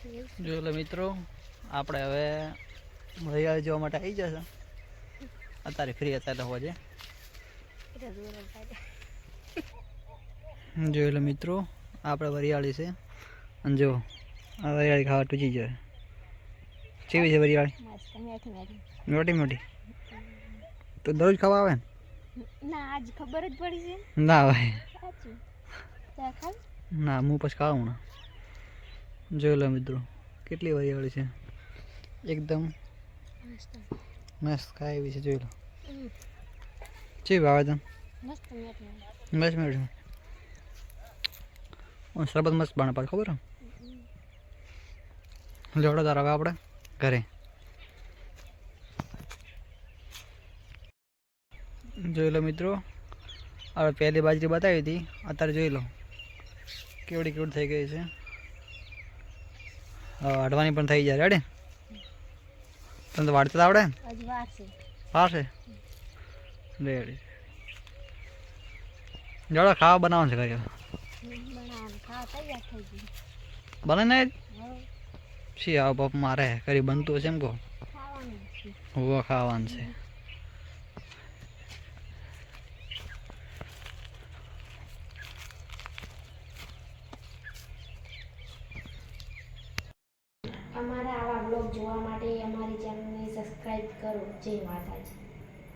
જો લે મિત્રો આપણે હવે વરિયાળી જોવા માટે આવી જશે અત્યારે ફ્રી હતા એટલે હોજે જોઈ લો મિત્રો આપણે વરિયાળી છે અને જો આ વરિયાળી ખાવા ટૂચી જાય કેવી છે વરિયાળી મોટી મોટી તો દરરોજ ખાવા આવે ના આજ ખબર જ પડી છે ના ભાઈ સાચું ચા ખાવ ના હું પછી ખાવા હમણાં જોઈ લો મિત્રો કેટલી વરિયાળી છે એકદમ મસ્ત ખાય એવી છે જોઈ લો ચી ભાવે તને મસ્ત મસ્ત મેળવી શરબત મસ્ત બને પાછું ખબર લેવડો તાર હવે આપણે ઘરે જોઈ લો મિત્રો હવે પહેલી બાજરી બતાવી હતી અત્યારે જોઈ લો કેવડી કેવડી થઈ ગઈ છે વાઢવાની પણ થઈ જાય રેડી તને તો વાળતા આવડે વાર છે રેડી જોડો ખાવા બનાવવાનું છે કર્યો બને ને શી આવ બાપ મારે કરી બનતું હશે એમ કહો હોવા ખાવાનું છે અમારા આવા બ્લોગ જોવા માટે અમારી ચેનલને સબસ્ક્રાઇબ કરો. જય માતાજી.